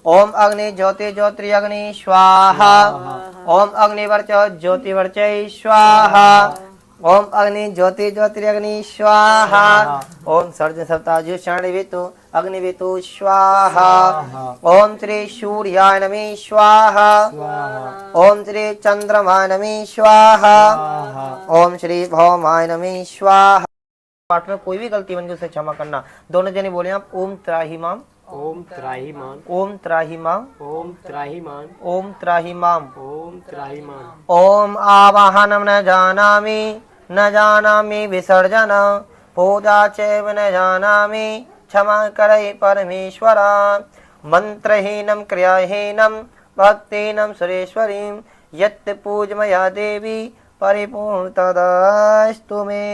ओम अग्नि ज्योति ज्योति अग्नि स्वाहा। ओम अग्नि वर्च ज्योति वर्चे स्वाहा। ओम अग्नि ज्योति ज्योति अग्नि स्वाहा। ओम सर्ज सप्ताह जुषाण वेतु अग्नि वेतु स्वाहा। ओम श्री सूर्याय नमः स्वाहा। ओम श्री चंद्रमाय नमः स्वाहा। ओम श्री भौमाय नमः स्वाहा। पाठ में कोई भी गलती बन गई उसे क्षमा करना। दोनों जने बोले आप ओम त्राहिमाम, ओम त्राहिमाम, ओम त्राहिमाम, ओम त्राहिमाम, ओम त्राहिमाम। ओम त्राहिमाम। ओम आवाहनम न जानामि विसर्जन पूजा चैव न जानामि क्षमा करे परमेश्वरा। मंत्रहीनम क्रियाहीनम भक्तिहीनम सुरेश्वरीं यत् पूजमया देवी परिपूर्णतदास्तु मे।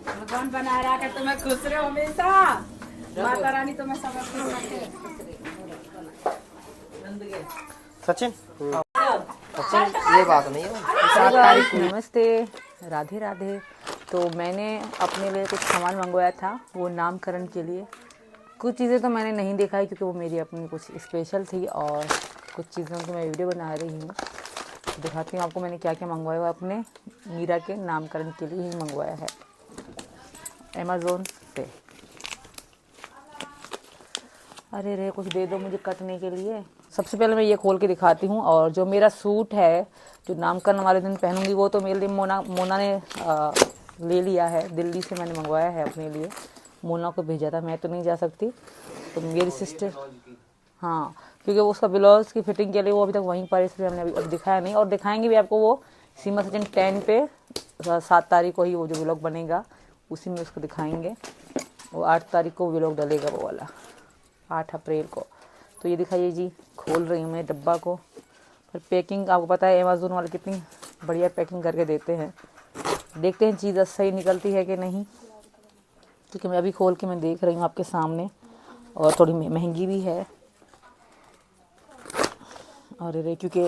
भगवान बना रहा कर तुम्हें खुश रहो हमेशा। माता रानी तुम्हें सब सचिन सचिन ये बात नहीं है। नमस्ते, राधे राधे। तो मैंने अपने लिए कुछ सामान मंगवाया था, वो नामकरण के लिए। कुछ चीज़ें तो मैंने नहीं देखा है क्योंकि वो मेरी अपनी कुछ स्पेशल थी, और कुछ चीज़ों की मैं वीडियो बना रही हूँ। दिखाती हूँ आपको मैंने क्या क्या मंगवाया हुआ। अपने मीरा के नामकरण के लिए ही मंगवाया है अमेज़ोन से। अरे रे, कुछ दे दो मुझे कटने के लिए। सबसे पहले मैं ये खोल के दिखाती हूँ। और जो मेरा सूट है जो नामकरण वाले दिन पहनूंगी, वो तो मेरे लिए मोना ने ले लिया है। दिल्ली से मैंने मंगवाया है अपने लिए, मोना को भेजा था। मैं तो नहीं जा सकती, तो मेरी सिस्टर, हाँ, क्योंकि वो उसका ब्लाउज की फिटिंग के लिए वो अभी तक वहीं पर, इसलिए हमने अभी दिखाया नहीं। और दिखाएंगे भी आपको वो सीमा सचिन 10 पे 7 तारीख को ही वो जो व्लॉग बनेगा उसी में उसको दिखाएंगे। वो 8 तारीख को व्लॉग डलेगा, वो वाला 8 अप्रैल को। तो ये दिखाइए जी, खोल रही हूँ मैं डब्बा को। फिर पैकिंग आपको पता है अमेज़ोन वाले कितनी बढ़िया पैकिंग करके देते हैं। देखते हैं चीज़ सही निकलती है कि नहीं, क्योंकि मैं अभी खोल के मैं देख रही हूँ आपके सामने, और थोड़ी महंगी भी है। और रे, क्योंकि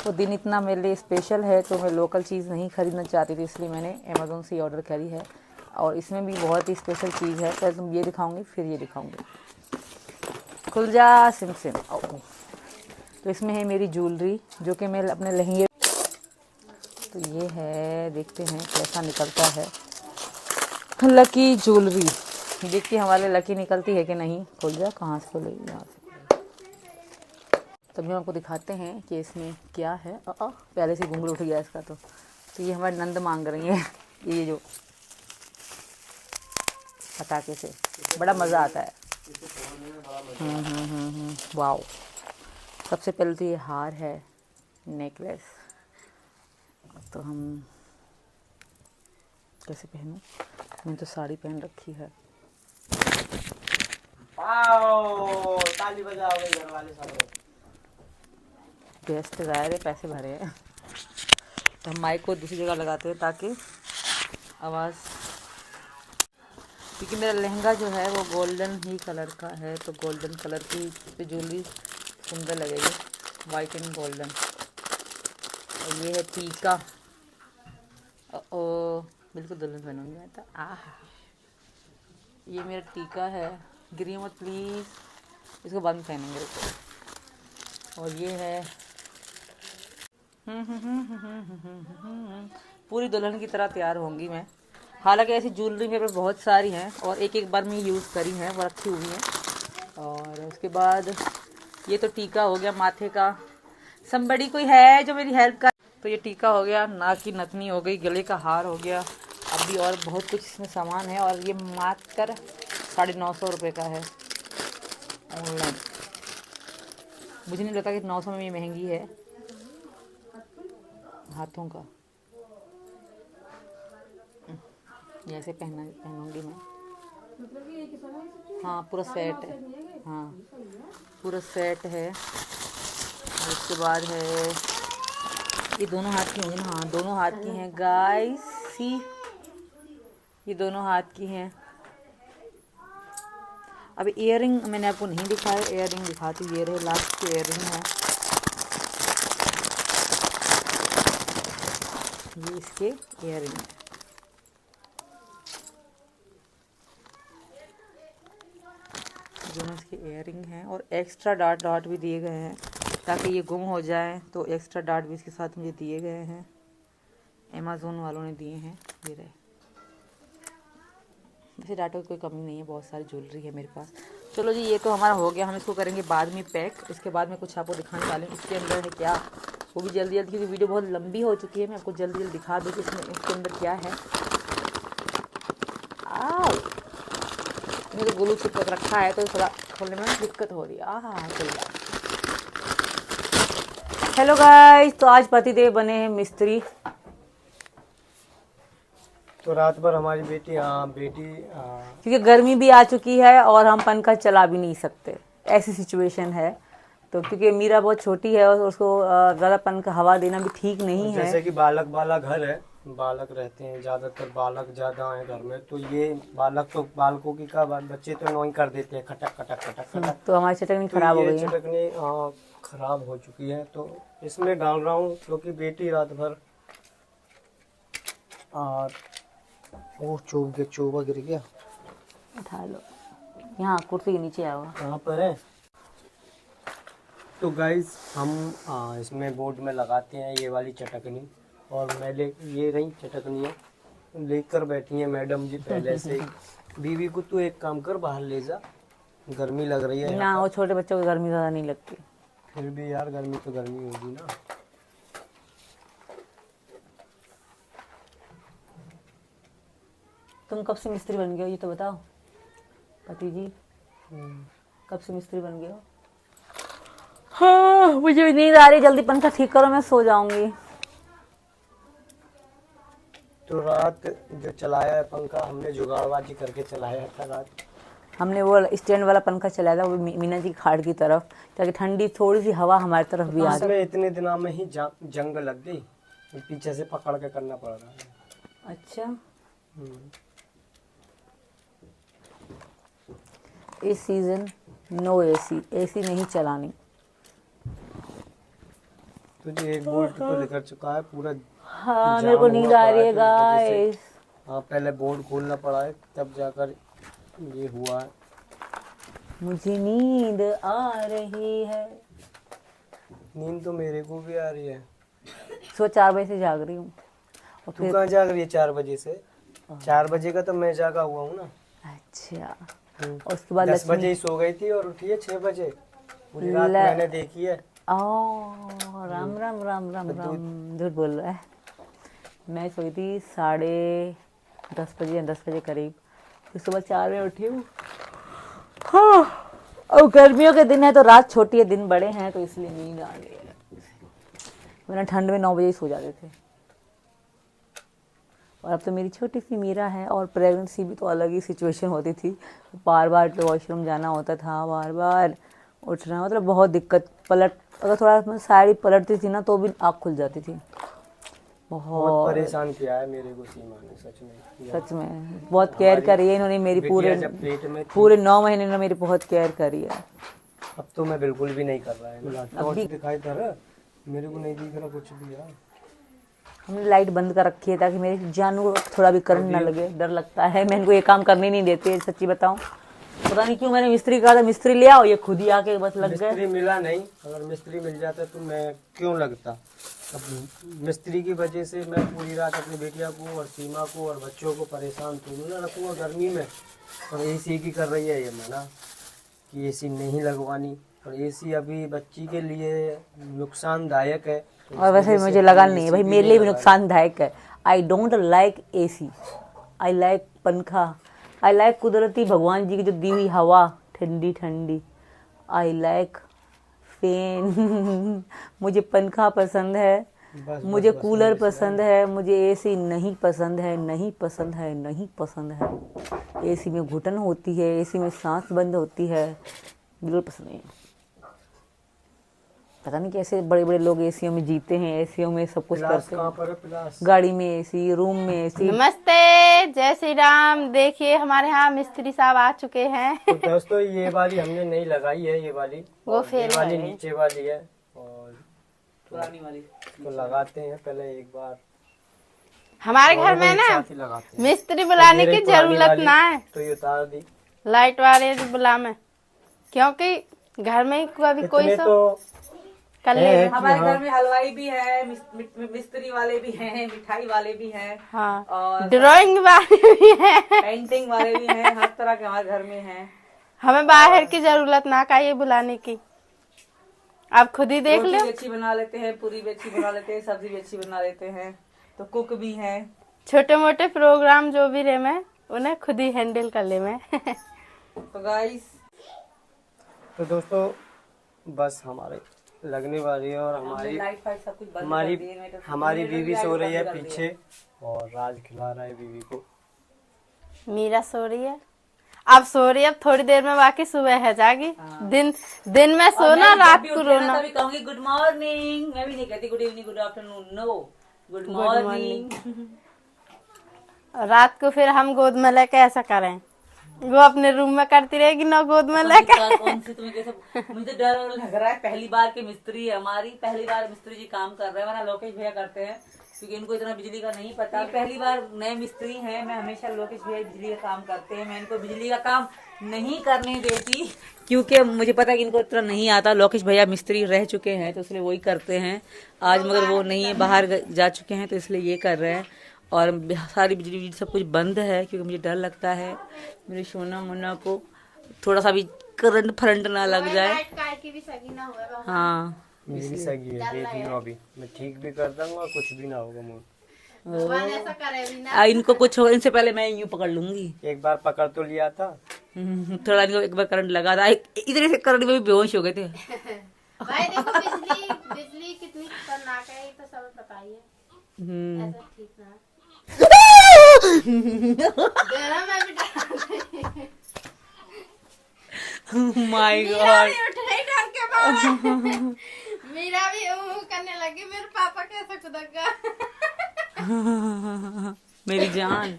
वो दिन इतना मेरे लिए स्पेशल है तो मैं लोकल चीज़ नहीं खरीदना चाहती थी, इसलिए मैंने अमेज़ोन से ऑर्डर करी है। और इसमें भी बहुत ही स्पेशल चीज़ है। पहले तुम ये दिखाऊंगी, फिर ये दिखाऊंगी। खुल जा सिम सिम। तो इसमें है मेरी ज्वेलरी, जो कि मैं अपने लहंगे, तो ये है, देखते हैं कैसा निकलता है। लकी ज्वेलरी, देखते हैं हमारे लकी निकलती है कि नहीं। खुल जा, कहाँ से खुलेगी, यहाँ से। तभी हम आपको दिखाते हैं कि इसमें क्या है। पहले से घुंघरू उठ गया इसका। तो ये हमारी नंद मांग रही है ये जो पटाखे से, बड़ा मज़ा आता है। वाओ। सबसे पहले तो ये हार है, नेकलेस। तो हम कैसे पहनूं, मैंने तो साड़ी पहन रखी है। ताली बजाओगे घर वाले सब। गेस्ट आए रहे, पैसे भरे हैं, तो हम माइक को दूसरी जगह लगाते हैं ताकि आवाज़, क्योंकि मेरा लहंगा जो है वो गोल्डन ही कलर का है, तो गोल्डन कलर की ज्वेलरी सुंदर लगेगी, वाइट एंड गोल्डन। और ये है टीका, बिल्कुल दुल्हन बनूंगी मैं तो। ये मेरा टीका है, गिरी मत प्लीज़, इसको बाद में पहनेंगे। और ये है पूरी दुल्हन की तरह तैयार होंगी मैं। हालांकि ऐसी ज्वेलरी मेरे पास बहुत सारी हैं और एक एक बार में यूज़ करी हैं, वो रखी हुई हैं। और उसके बाद ये तो टीका हो गया माथे का। समबड़ी कोई है जो मेरी हेल्प कर, तो ये टीका हो गया, नाक की नथनी हो गई, गले का हार हो गया। अभी और बहुत कुछ इसमें सामान है, और ये मात्र 950 रुपये का है ऑनलाइन। मुझे नहीं लगता कि 900 में ये महंगी है। हाथों का ऐसे पहनूंगी मैं। हाँ, पूरा सेट है। हाँ, पूरा सेट है। और उसके बाद है, ये दोनों हाथ की होंगी ना। हाँ, दोनों हाथ की हैं गाइस, सी, ये दोनों हाथ की हैं। अब इयररिंग मैंने आपको नहीं दिखाया, इयररिंग दिखाती हूँ। ये रहे लास्ट की इयररिंग है, ये इसके इयररिंग है। दोनों इसके इयररिंग हैं, और एक्स्ट्रा डार्ट भी दिए गए हैं ताकि ये गुम हो जाए, तो एक्स्ट्रा डार्ट भी इसके साथ मुझे दिए गए हैं, अमेज़ोन वालों ने दिए हैं। ये रहे, वैसे डाटा की कोई कमी नहीं है, बहुत सारी ज्वेलरी है मेरे पास। चलो जी, ये तो हमारा हो गया, हम इसको करेंगे बाद में पैक। इसके बाद में कुछ आपको दिखाने वाले हैं इसके अंदर है क्या, वो भी जल्दी जल्दी, क्योंकि वीडियो बहुत लंबी हो चुकी है, मैं आपको जल्दी जल्दी दिखा दूँ कि इसमें इसके अंदर क्या है। आओ, मैंने तो ग्लू चिपक रखा है तो थोड़ा खोलने में दिक्कत हो रही है। चल रहा। हेलो गाइस, तो आज पतिदेव बने हैं मिस्त्री। तो रात भर हमारी बेटी क्योंकि गर्मी भी आ चुकी है और हम पंखा चला भी नहीं सकते, ऐसी सिचुएशन है। तो क्योंकि मीरा बहुत छोटी है और उसको ज़्यादा पंखा हवा देना भी ठीक नहीं है। जैसे कि बालक वाला घर है, बालक रहते हैं, ज्यादातर बालक ज्यादा है घर में, तो ये बालकों की का बच्चे तो नॉइंग कर देते हैं, खटक खटक खटक खटक। तो हमारी चटनी खराब हो गई है। चटनी खराब हो चुकी है, तो इसमें डाल रहा हूँ क्योंकि बेटी रात भर चोबा गिर गया। उठा लो, यहाँ कुर्सी के नीचे आओ। कहाँ पर है? तो गाइस हम इसमें बोर्ड में लगाते हैं ये वाली चटकनी, और ये रही चटकनी है, लेकर बैठी है मैडम जी पहले से ही। बीवी को तू एक काम कर, बाहर ले जा, गर्मी लग रही है ना, वो छोटे बच्चों को गर्मी ज़्यादा नहीं लगती। फिर भी यार गर्मी तो गर्मी होगी ना। तुम कब से मिस्त्री बन गए हो ये तो बताओ पति जी, कब से मिस्त्री बन गए हो? हाँ, मुझे नींद आ रही, जल्दी पंखा ठीक करो, मैं सो जाऊंगी। तो रात जो चलाया है पंखा, हमने जुगाड़बाजी करके चलाया था रात। हमने वो स्टैंड वाला पंखा चलाया था, वो मीना जी की खाट की तरफ, ताकि ठंडी थोड़ी सी हवा हमारी तरफ भी आ जाए। इतने दिनों में ही जंग लग गई, पीछे से पकड़ के करना पड़ रहा है। अच्छा, इस सीजन नो एसी नहीं चलानी। तुझे एक बोर्ड तो लेकर चुका है पूरा। हाँ, मेरे को नींद आ रही है गाइस। हाँ, पहले बोर्ड खोलना पड़ा है तब जाकर ये हुआ है। मुझे नींद आ रही है। नींद तो मेरे को भी आ रही है। सुबह 4 बजे से जाग रही हूँ। और तू कहाँ जाग रही है 4 बजे से? 4 बजे का तो मैं जागा हुआ हूँ ना। अच्छा, और उसके बाद 10 बजे ही सो गई थी और उठी है 6 बजे। पूरी रात मैंने देखी है। राम राम राम राम राम, झूठ बोल रहा है। मैं सोई थी 10:30 बजे या 10 बजे करीब, फिर सुबह 4 बजे उठी हूँ। हाँ, और गर्मियों के दिन है तो रात छोटी है दिन बड़े हैं, तो इसलिए नींद आ रही है। वरना ठंड में 9 बजे ही सो जाते थे। और अब तो मेरी छोटी सी मीरा है, और प्रेगनेंसी भी तो अलग ही सिचुएशन होती थी, बार बार तो वॉशरूम जाना होता था, बार बार उठना, मतलब बहुत दिक्कत। अगर थोड़ा साड़ी पलटती थी ना तो भी आँख खुल जाती थी। बहुत परेशान किया है मेरे को सीमा ने, सच में बहुत केयर करी है इन्होंने मेरी। पूरे 9 महीने ने मेरी बहुत केयर करी है। अब तो मैं बिल्कुल भी नहीं कर रहा है। अब भी दिखाई दे रहा, मेरे को नहीं दिख रहा कुछ भी यार। हमने लाइट बंद कर रखी है ताकि मेरे जानू को थोड़ा भी करंट ना लगे, डर लगता है। मैं इनको ये काम करने नहीं देती, सच्ची बताऊं। पता नहीं क्यों मैंने मिस्त्री कहा था मिस्त्री ले आओ, ये खुद ही आके बस लग गए। मिस्त्री मिला नहीं, अगर मिस्त्री मिल जाता तो मैं क्यों लगता। अब मिस्त्री की वजह से मैं पूरी रात अपनी बेटिया को और सीमा को और बच्चों को परेशान तो ना रखूँगा गर्मी में। और एसी की कर रही है ये मना कि एसी नहीं लगवानी, और एसी अभी बच्ची के लिए नुकसानदायक है। और वैसे मुझे लगा नहीं है भाई, मेरे लिए भी नुकसानदायक है। I don't like AC, I like पंखा, आई लाइक कुदरती भगवान जी की जो दी हुई हवा ठंडी ठंडी। आई लाइक फैन मुझे पंखा पसंद है, मुझे कूलर पसंद है, मुझे एसी नहीं पसंद है, नहीं पसंद है, नहीं पसंद है। एसी में घुटन होती है, एसी में सांस बंद होती है, बिल्कुल पसंद नहीं। पता नहीं कैसे बड़े बड़े लोग एसीओ में जीते हैं, एसीओ में सब कुछ करते हैं। गाड़ी में एसी, रूम में एसी। नमस्ते, जय श्री राम। देखिए हमारे यहाँ मिस्त्री साहब आ चुके हैं। तो दोस्तों ये वाली हमने नहीं लगाई है, ये वाली वो फेल वाली नीचे वाली है, और पुरानी वाली तो लगाते हैं पहले एक बार। हमारे घर में ना मिस्त्री बुलाने की जरूरत ना है, तो ये उतार दी लाइट वाले बुला में, क्योंकि घर में कभी कोई कर है ले। कि हमारे हाँ, घर में हलवाई भी है, मिस्त्री वाले भी हैं, मिठाई वाले भी हैं, हाँ, और ड्राइंग वाले भी है। पेंटिंग वाले भी हैं, हर तरह के हमारे घर में हैं। हमें बाहर की जरूरत ना का ये बुलाने की, आप खुद ही देख रोटी लो। भी अच्छी बना लेते हैं, पूरी भी अच्छी बना लेते हैं, सब्जी भी अच्छी बना लेते हैं, तो कुक भी हैं। छोटे मोटे प्रोग्राम जो भी रहे मैं उन्हें खुद ही हैंडल कर ले मैं। तो गाइस, तो दोस्तों बस हमारे लगने वाली है और हमारी लाइट फाइट सब कुछ बंद कर दिए, मैं तो हमारी मेरे बीवी लाइट सो रही है बंद कर दिए। पीछे और राज खिला रहा है बीवी को। मीरा सो रही है, अब सो रही है, अब थोड़ी देर में बाकी सुबह है जागी। दिन में और सोना, मैं रात जब भी को उठी ना रोना। तभी कहूंगी गुड मॉर्निंग, मैं भी नहीं कहती good evening, good afternoon, no, good morning. रात को फिर हम गोद में लेके ऐसा करें, वो अपने रूम में करती रहेगी ना गोद में लेके। कौन सी तुम्हें कैसे, मुझे डर लग रहा है, पहली बार के मिस्त्री है हमारी, पहली बार मिस्त्री जी काम कर रहे हैं, वरना लोकेश भैया करते हैं, क्योंकि इनको इतना बिजली का नहीं पता। पहली बार नए मिस्त्री हैं, मैं हमेशा लोकेश भैया बिजली का काम करते हैं, मैं इनको बिजली का काम नहीं करने देती, क्योंकि मुझे पता है कि इनको इतना नहीं आता। लोकेश भैया मिस्त्री रह चुके हैं तो इसलिए वही करते हैं, आज मगर वो नहीं है, बाहर जा चुके हैं, तो इसलिए ये कर रहे हैं। और सारी बिजली सब कुछ बंद है, क्योंकि मुझे डर लगता है मेरे सोना मोना को थोड़ा सा भी करंट फरंट ना लग जाए। हाँ, मेरी सगी है, देख लो अभी मैं ठीक भी कर दूंगा, कुछ भी ना होगा मुझे। इनको कुछ होगा, इनसे पहले मैं यूं पकड़ लूंगी। एक बार पकड़ तो लिया था। थोड़ा इनको एक बार करंट लगा था, इतने से करंट में भी बेहोश हो गए थे। भाई देखो बिजली कितनी खतरनाक है, ये तो सब पता ही है। ऐसा ठीक ना देना, मैं भी डर माय मीरा गॉड, भी उठ रही डर के मारे। मीरा भी करने लगी, मेरे पापा कैसे कुदक मेरी जान,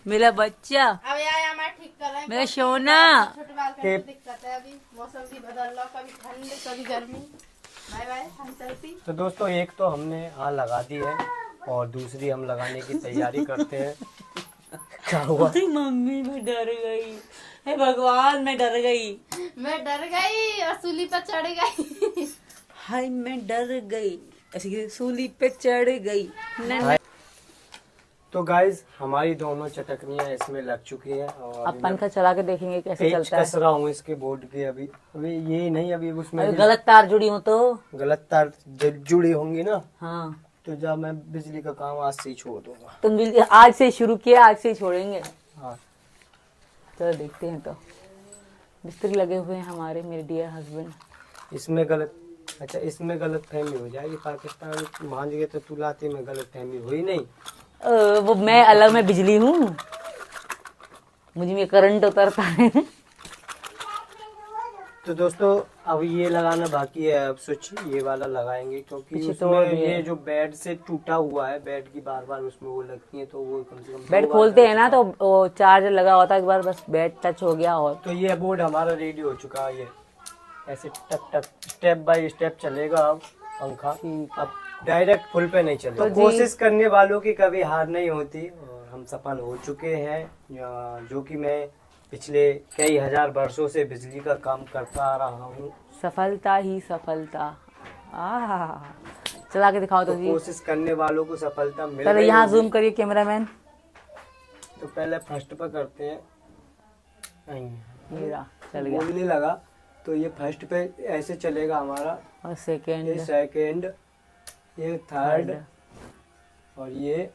मेरा बच्चा, अब यार मैं ठीक कर रहा हूं। मेरा सोना। फुटबॉल का दिक्कत है, अभी मौसम भी बदल रहा, कभी ठंड कभी गर्मी। बाय बाय, हम चलती। तो दोस्तों एक तो हमने यहाँ लगा दी है और दूसरी हम लगाने की तैयारी करते हैं। क्या हुआ? मम्मी मैं डर गई, हे भगवान मैं डर गई, मैं डर गई और सूली पर चढ़ गई। हाय मैं डर गई, ऐसे सूली पे चढ़ गई। तो गाइज हमारी दोनों चटकनियाँ इसमें लग चुकी हैं और अब पंखा चला के देखेंगे कैसे पेच चलता है। कस रहा हूँ इसके बोर्ड के। अभी अभी ये नहीं, अभी उसमें अगर गलत तार जुड़ी हो तो गलत तार जुड़ी होंगी ना, हाँ, तो जब मैं बिजली का काम आज से ही छोड़ दूंगा। तुम बिजली आज से शुरू किया, आज से ही छोड़ेंगे। हाँ, चलो देखते हैं। तो मिस्त्री लगे हुए हैं हमारे, मेरे डियर हस्बैंड। इसमें गलत, अच्छा इसमें गलत फहमी हो जाएगी। पाकिस्तान मान गए तो तुलाते में गलत फहमी हुई नहीं। वो मैं अलग, मैं बिजली हूँ, मुझे में करंट उतरता है। तो दोस्तों अब ये लगाना बाकी है, अब स्विच ये वाला लगाएंगे, क्योंकि पीछे उसमें तोड़ दिए। ये जो बेड से टूटा हुआ है, बेड की बार बार उसमें वो लगती है, तो वो कम से कम बेड 2 बार खोलते कर हैं ना, तो वो चार्जर लगा होता है, एक बार बस बेड टच हो गया। और तो ये बोर्ड हमारा रेडी हो चुका है। ये ऐसे टक टक स्टेप बाय स्टेप चलेगा अब पंखा, अब डायरेक्ट फुल पे नहीं चलेगा। तो जी- कोशिश करने वालों की कभी हार नहीं होती और हम सफल हो चुके हैं, जो कि मैं पिछले कई हजार वर्षों से बिजली का काम करता आ रहा हूँ। सफलता ही सफलता। चला के दिखाओ तो तो जी। कोशिश करने वालों को सफलता मिल पहले रही यहाँ होगी। जूम करिए कैमरामैन। तो पहले फर्स्ट पर करते हैं। मेरा चल गया। बोलने लगा तो ये फर्स्ट पे ऐसे चलेगा हमारा, और ये सेकेंड, सेकंड, ये थर्ड और ये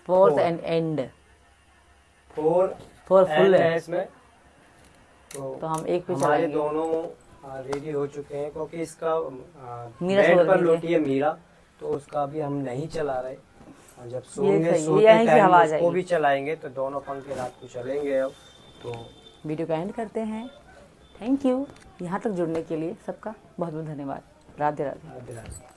fourth and and. Four four full है, इसमें। तो हम एक पे हमारे चलाएंगे। दोनों रेडी हो चुके हैं, क्योंकि इसका मीरा बेड सो पर रही है। लोटी है मीरा, तो उसका भी हम नहीं चला रहे। और जब सही सोएंगे है, सोते यहीं से टाइम आवाज उसको आएगी। भी चलाएंगे, तो दोनों पंखे रात को चलेंगे। अब तो वीडियो का एंड करते हैं। थैंक यू यहाँ तक जुड़ने के लिए सबका बहुत बहुत धन्यवाद। राधे राधे। राधे राधे।